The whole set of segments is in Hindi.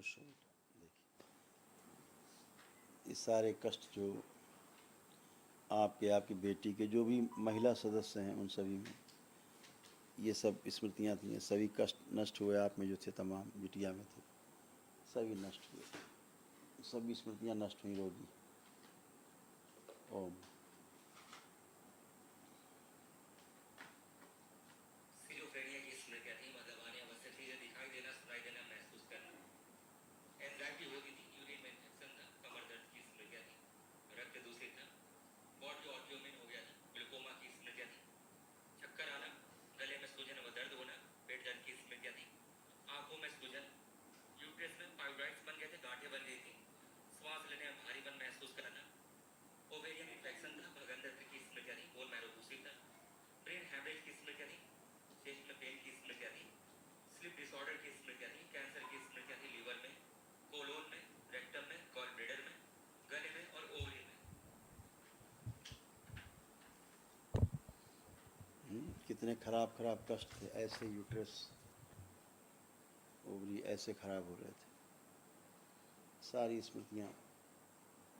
खुश हो। देखिए ये सारे कष्ट जो आपकी बेटी के जो भी महिला सदस्य हैं उन सभी में ये सब स्मृतियाँ थी, सभी कष्ट नष्ट हुए। आप में जो थे तमाम बिटिया में थे सभी नष्ट हुए, सभी स्मृतियाँ नष्ट हुई रोगी। ओम स्किज़ोफ्रेनिया की स्मृतियाँ थी, मतलब आने अवस्था चीज़ें दिखाई देना, सुनाई देना, महसूस करना। एंजाइटी होती थी, यूरिन में इन्फेक्शन था, कमर दर्द की स्मृतियाँ थी, रक्त दूषित था, बॉडी ऑटोइम्यून हो गया था, ग्लूकोमा की स्मृतियाँ थी, चक्कर आना, गले में सूजन व दर्द होना, पेट दर्द की स्मृतियाँ थी, आंखों में सूजन, यूट्रस में फाइब्रॉइड्स बन गए थे, गांठें बन गई थी, श्वास लेने में भारीपन महसूस करना, ओवेरियन इन्फेक्शन था, भगंदर की स्मृतियाँ थी, बोन मैरो दूषित था, ब्रेन हैमरेज की स्मृतियाँ थी, चेस्ट में पेन की स्मृतियाँ थी, स्लीप डिसऑर्डर की स्मृतियाँ थी, कैंसर की स्मृतियाँ थी, लीवर में, कोलोन में, रेक्टम में, गॉल ब्लैडर में, गले में और ओवरी में। कितने खराब खराब कष्ट थे, ऐसे यूट्रस ओवरी ऐसे खराब हो रहे थे, सारी स्मृतियाँ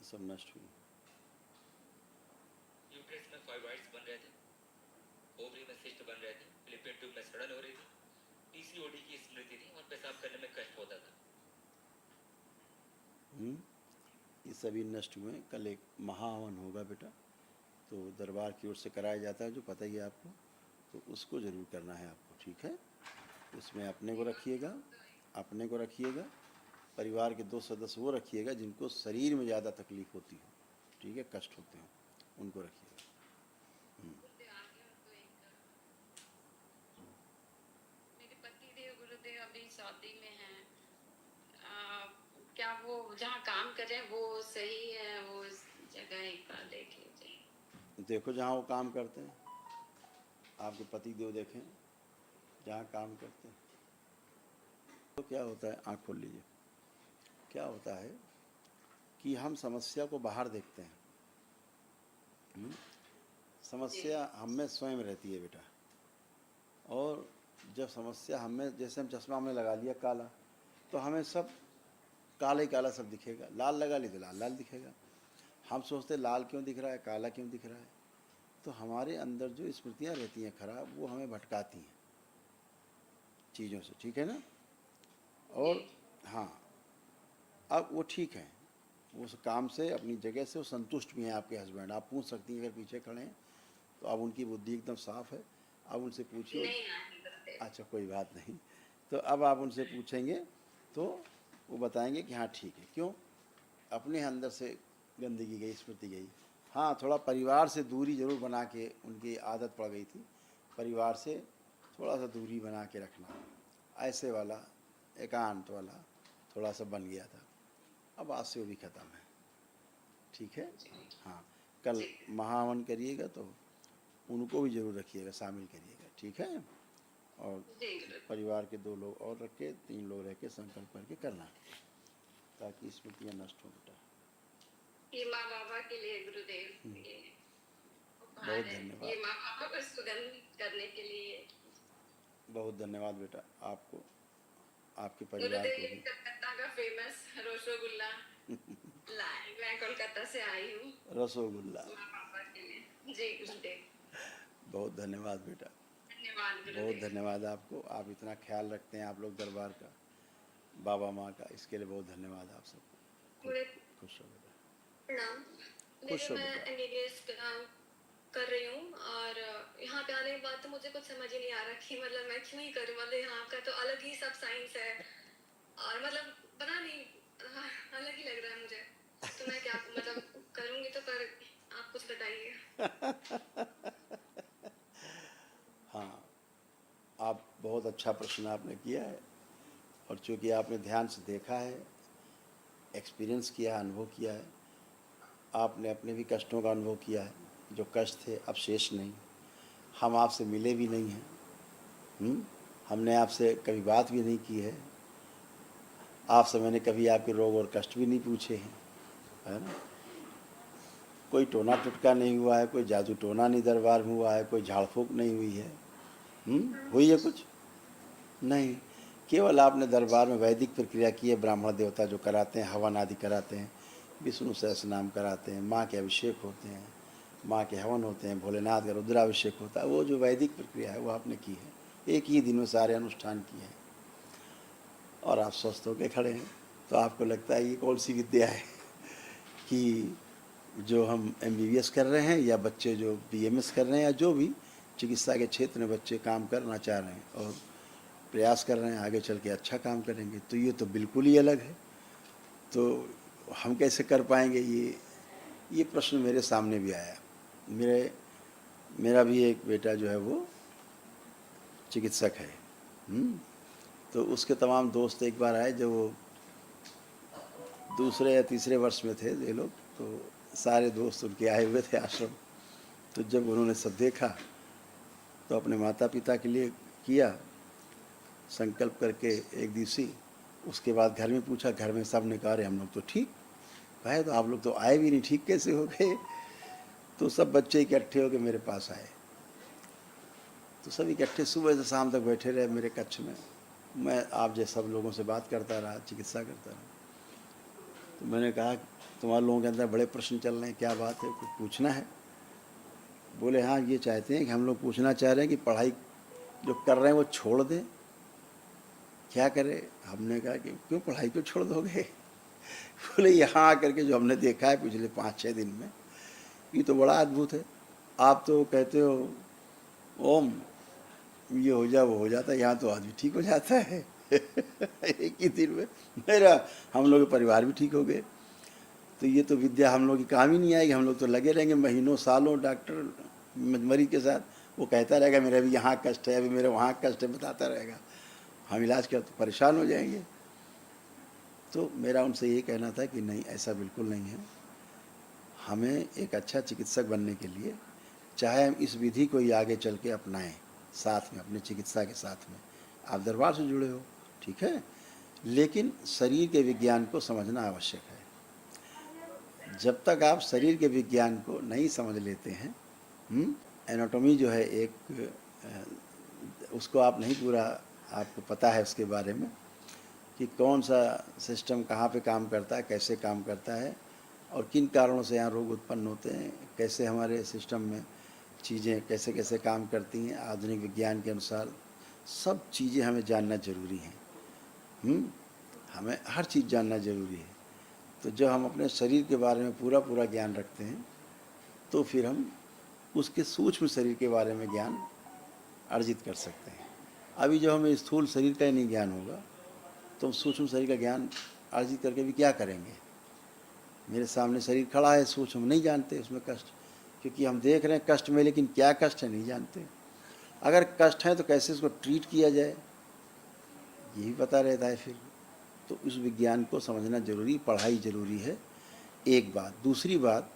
सब नष्ट हुई। यूट्रस में फाइब्रॉइड्स बन रहे थे, ओवरी में सिस्ट बन रहे थे, फिलिपियन ट्यूब में सड़न हो रही थी, पीसीओडी की स्मृति थी और पेशाब करने में कष्ट होता था। ये सभी नष्ट हुए। कल एक महाहवन होगा बेटा, तो दरबार की ओर से कराया जाता है जो पता ही है आपको, तो उसको ज़रूर करना है आपको, ठीक है। उसमें अपने को रखिएगा, अपने को रखिएगा, परिवार के 2 सदस्य वो रखिएगा जिनको शरीर में ज़्यादा तकलीफ होती हो, ठीक है, कष्ट होते हो, उनको रखिएगा। मेरे पति देव गुरुदेव अभी शादी में हैं, क्या वो जहाँ काम कर रहे हैं वो सही है? वो जगह एक बार देख लीजिए। देखो जहाँ वो काम करते हैं, आपके पति देव देखें जहाँ काम करते हैं। तो क्या होता है, आँख खोल लीजिए, क्या होता है कि हम समस्या को बाहर देखते हैं, समस्या हम में स्वयं रहती है बेटा। और जब समस्या हमें, जैसे हम चश्मा हमने लगा लिया काला, तो हमें सब काला ही काला सब दिखेगा, लाल लगा ली तो लाल लाल दिखेगा। हम सोचते लाल क्यों दिख रहा है, काला क्यों दिख रहा है। तो हमारे अंदर जो स्मृतियाँ रहती हैं खराब, वो हमें भटकाती हैं चीज़ों से, ठीक है ना। और हाँ, अब वो ठीक है, उस काम से अपनी जगह से वो संतुष्ट भी हैं आपके हस्बैंड। आप पूछ सकती हैं, अगर पीछे खड़े हैं तो अब उनकी बुद्धि एकदम साफ़ है, अब उनसे पूछिए। अच्छा कोई बात नहीं, तो अब आप उनसे पूछेंगे तो वो बताएंगे कि हाँ ठीक है। क्यों, अपने अंदर से गंदगी गई, स्मृति गई। हाँ, थोड़ा परिवार से दूरी ज़रूर बना के उनकी आदत पड़ गई थी, परिवार से थोड़ा सा दूरी बना के रखना, ऐसे वाला एकांत वाला थोड़ा सा बन गया था। अब आज से वो भी ख़त्म है, ठीक है। हाँ, कल महाहवन करिएगा तो उनको भी ज़रूर रखिएगा, शामिल करिएगा, ठीक है। और परिवार के 2 लोग और रख के 3 लोग रह के संकल्प करके करना, ताकि स्मृतियाँ नष्ट हो बेटा। ये माँ बाबा के लिए गुरुदेव, ये बहुत धन्यवाद, ये माँ बाबा को सुगंध करने के लिए बहुत धन्यवाद बेटा आपको, आपके परिवार को भी। कलकत्ता का फेमस रसगुल्ला लाए, मैं कोलकाता से आई हूँ। रसोगुल्ला, माँ बाबा के लिए जी गुरुदेव। बहुत धन्यवाद बेटा, धन्यवाद बहुत गुरुदेव। धन्यवाद आपको। आप इतना ख्याल रखते हैं आप लोग दरबार का, बाबा माँ का, इसके लिए बहुत धन्यवाद आप सबको। खुश रहो बेटा, प्रणाम। खुश हो मैं बेटा। एमबीबीएस कर रही हूँ और यहाँ पे आने के बाद तो मुझे कुछ समझ ही नहीं आ रहा कि मतलब मैं क्यों ही करूँ। मतलब यहाँ का तो अलग ही सब साइंस है और मतलब पता नहीं अलग ही लग रहा है मुझे। तो मैं क्या मतलब करूँगी तो, पर आप कुछ बताइए। हाँ, आप बहुत अच्छा प्रश्न आपने किया है, और चूँकि आपने ध्यान से देखा है, एक्सपीरियंस किया है, अनुभव किया है, आपने अपने भी कष्टों का अनुभव किया है। जो कष्ट थे अब शेष नहीं, हम आपसे मिले भी नहीं हैं, हमने आपसे कभी बात भी नहीं की है, आपसे मैंने कभी आपके रोग और कष्ट भी नहीं पूछे हैं, है ना। कोई टोना टुटका नहीं हुआ है, कोई जादू टोना नहीं दरबार में हुआ है, कोई झाड़ फूक नहीं हुई है, हुई है कुछ नहीं। केवल आपने दरबार में वैदिक प्रक्रिया की है, ब्राह्मण देवता जो कराते हैं, हवन आदि कराते हैं, विष्णु सहस्रनाम कराते हैं, माँ के अभिषेक होते हैं, माँ के हवन होते हैं, भोलेनाथ का रुद्राभिषेक होता है, वो जो वैदिक प्रक्रिया है वो आपने की है, एक ही दिन में सारे अनुष्ठान किए हैं और आप स्वस्थ होकर खड़े हैं। तो आपको लगता है ये कौन सी विद्या है कि जो हम MBBS कर रहे हैं या बच्चे जो BMS कर रहे हैं या जो भी चिकित्सा के क्षेत्र में बच्चे काम करना चाह रहे हैं और प्रयास कर रहे हैं आगे चल के अच्छा काम करेंगे, तो ये तो बिल्कुल ही अलग है। तो हम कैसे कर पाएंगे, ये प्रश्न मेरे सामने भी आया। मेरा भी एक बेटा जो है वो चिकित्सक है। तो उसके तमाम दोस्त एक बार आए, जब वो दूसरे या तीसरे वर्ष में थे ये लोग, तो सारे दोस्त उनके आए हुए थे आश्रम। तो जब उन्होंने सब देखा तो अपने माता पिता के लिए किया संकल्प करके एक दिवसीय। उसके बाद घर में पूछा, घर में सब ने कहा अरे हम लोग तो ठीक। कहे तो आप लोग तो आए भी नहीं, ठीक कैसे हो गए? तो सब बच्चे इकट्ठे होकर मेरे पास आए। तो सब इकट्ठे सुबह से शाम तक बैठे रहे मेरे कक्ष में। मैं आप जैसे सब लोगों से बात करता रहा, चिकित्सा करता रहा। तो मैंने कहा तुम्हारे लोगों के अंदर बड़े प्रश्न चल रहे हैं, क्या बात है, कुछ पूछना है? बोले हाँ, ये चाहते हैं कि हम लोग पूछना चाह रहे हैं कि पढ़ाई जो कर रहे हैं वो छोड़ दें, क्या करें? हमने कहा कि क्यों पढ़ाई क्यों छोड़ दोगे? बोले यहाँ आकर के जो हमने देखा है पिछले 5-6 दिन में, ये तो बड़ा अद्भुत है। आप तो कहते हो ओम ये हो जा वो हो जाता है, यहाँ तो आदमी ठीक हो जाता है एक ही दिन में। हम लोग के परिवार भी ठीक हो गए। तो ये तो विद्या हम लोग की काम ही नहीं आएगी, हम लोग तो लगे रहेंगे महीनों सालों डॉक्टर मरीज के साथ। वो कहता रहेगा मेरा भी यहाँ कष्ट है, अभी मेरा वहाँ कष्ट है, बताता रहेगा, हम इलाज कर तो परेशान हो जाएंगे। तो मेरा उनसे ये कहना था कि नहीं, ऐसा बिल्कुल नहीं है। हमें एक अच्छा चिकित्सक बनने के लिए चाहे हम इस विधि को ही आगे चल के अपनाएं साथ में, अपने चिकित्सा के साथ में। आप दरबार से जुड़े हो, ठीक है, लेकिन शरीर के विज्ञान को समझना आवश्यक है। जब तक आप शरीर के विज्ञान को नहीं समझ लेते हैं, एनाटॉमी जो है एक, उसको आप नहीं पूरा आपको पता है उसके बारे में कि कौन सा सिस्टम कहाँ पे काम करता है, कैसे काम करता है और किन कारणों से यहाँ रोग उत्पन्न होते हैं, कैसे हमारे सिस्टम में चीज़ें कैसे कैसे काम करती हैं, आधुनिक विज्ञान के अनुसार सब चीज़ें हमें जानना ज़रूरी हैं। हमें हर चीज़ जानना ज़रूरी है। तो जब हम अपने शरीर के बारे में पूरा पूरा ज्ञान रखते हैं तो फिर हम उसके सूक्ष्म शरीर के बारे में ज्ञान अर्जित कर सकते हैं। अभी जब हमें स्थूल शरीर का ही नहीं ज्ञान होगा तो हम सूक्ष्म शरीर का ज्ञान अर्जित करके भी क्या करेंगे? मेरे सामने शरीर खड़ा है, सूक्ष्म नहीं जानते उसमें कष्ट, क्योंकि हम देख रहे हैं कष्ट में, लेकिन क्या कष्ट है नहीं जानते। अगर कष्ट है तो कैसे उसको ट्रीट किया जाए यही पता रहता है फिर। तो उस विज्ञान को समझना जरूरी, पढ़ाई जरूरी है, एक बात। दूसरी बात,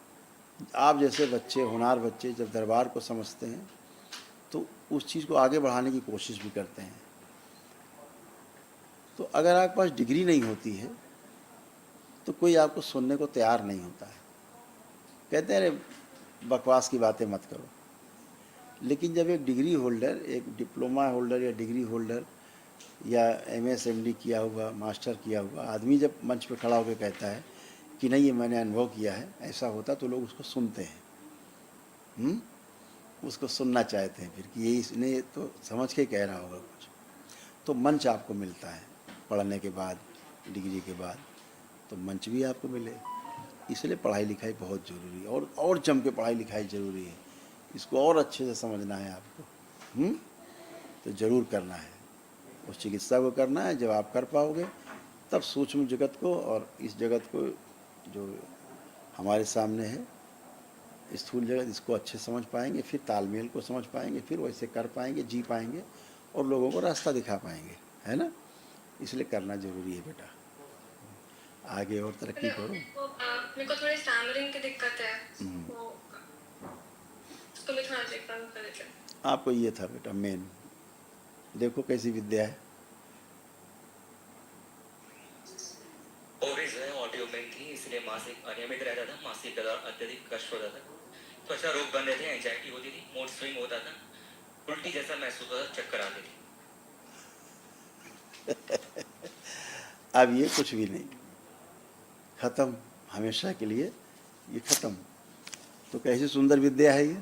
आप जैसे बच्चे, होनहार बच्चे जब दरबार को समझते हैं तो उस चीज़ को आगे बढ़ाने की कोशिश भी करते हैं। तो अगर आपके पास डिग्री नहीं होती है तो कोई आपको सुनने को तैयार नहीं होता है, कहते हैं अरे बकवास की बातें मत करो। लेकिन जब एक डिग्री होल्डर, एक डिप्लोमा होल्डर या डिग्री होल्डर या MS MD किया हुआ, मास्टर किया हुआ आदमी जब मंच पे खड़ा होकर कहता है कि नहीं ये मैंने अनुभव किया है, ऐसा होता, तो लोग उसको सुनते हैं। उसको सुनना चाहते हैं फिर कि ये इसने तो समझ के कह रहा होगा कुछ। तो मंच आपको मिलता है पढ़ने के बाद, डिग्री के बाद, तो मंच भी आपको मिले। इसलिए पढ़ाई लिखाई बहुत ज़रूरी है, और जम के पढ़ाई लिखाई ज़रूरी है। इसको और अच्छे से समझना है आपको। तो ज़रूर करना है, उस चिकित्सा को करना है। जब आप कर पाओगे तब सूक्ष्म जगत को और इस जगत को जो हमारे सामने है, स्थूल जगत, इसको अच्छे समझ पाएंगे, फिर तालमेल को समझ पाएंगे, फिर वैसे कर पाएंगे, जी पाएंगे और लोगों को रास्ता दिखा पाएंगे, है ना? इसलिए करना ज़रूरी है बेटा, आगे और तरक्की करो। मेरे को थोड़ी स्टैमरिंग की दिक्कत है, उसको भी थोड़ा चेक कर लेते हैं। आपको ये था बेटा मेन, देखो कैसी विद्या है। ओवरीज है, ऑडियो में थी, इसलिए मासिक अनियमित रहता था, मासिक के दौरान अत्यधिक कष्ट होता था, त्वचा रोग बन रहे थे, एंजाइटी होती थी, मूड स्विंग होता था, उल्टी जैसा महसूस होता था, चक्कर आते थे। अब ये कुछ भी नहीं, खत्म, हमेशा के लिए ये खत्म। तो कैसी सुंदर विद्या है ये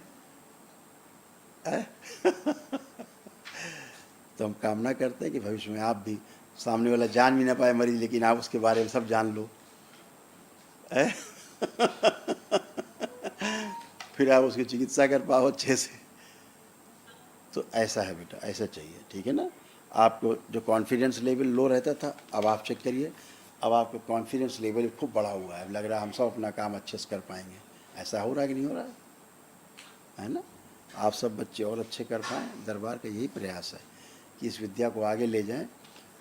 है? तो हम कामना करते हैं कि भविष्य में आप भी, सामने वाला जान भी ना पाए मरीज, लेकिन आप उसके बारे में सब जान लो, है? फिर आप उसकी चिकित्सा कर पाओ अच्छे से। तो ऐसा है बेटा, ऐसा चाहिए, ठीक है ना। आपको जो कॉन्फिडेंस लेवल लो रहता था, अब आप चेक करिए, अब आपका कॉन्फिडेंस लेवल खूब बढ़ा हुआ है, लग रहा है हम सब अपना काम अच्छे से कर पाएंगे। ऐसा हो रहा है कि नहीं हो रहा है ना। आप सब बच्चे और अच्छे कर पाएँ, दरबार का यही प्रयास है कि इस विद्या को आगे ले जाएं।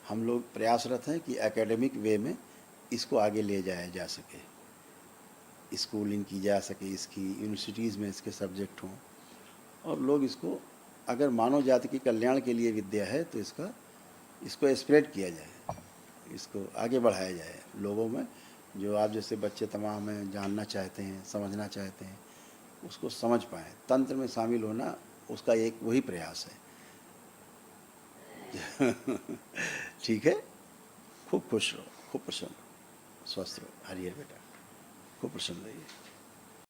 हम लोग प्रयासरत हैं कि एकेडमिक वे में इसको आगे ले जाया जा सके, स्कूलिंग की जा सके, इसकी यूनिवर्सिटीज़ में इसके सब्जेक्ट हों, और लोग इसको, अगर मानव जाति के कल्याण के लिए विद्या है तो इसको स्प्रेड किया जाए, इसको आगे बढ़ाया जाए लोगों में। जो आप जैसे बच्चे तमाम हैं, जानना चाहते हैं, समझना चाहते हैं, उसको समझ पाएँ। तंत्र में शामिल होना उसका एक वही प्रयास है। ठीक है, खूब खुश रहो, खूब प्रसन्न रहो, स्वस्थ रहो। हरिहर बेटा, खूब प्रसन्न रहिए।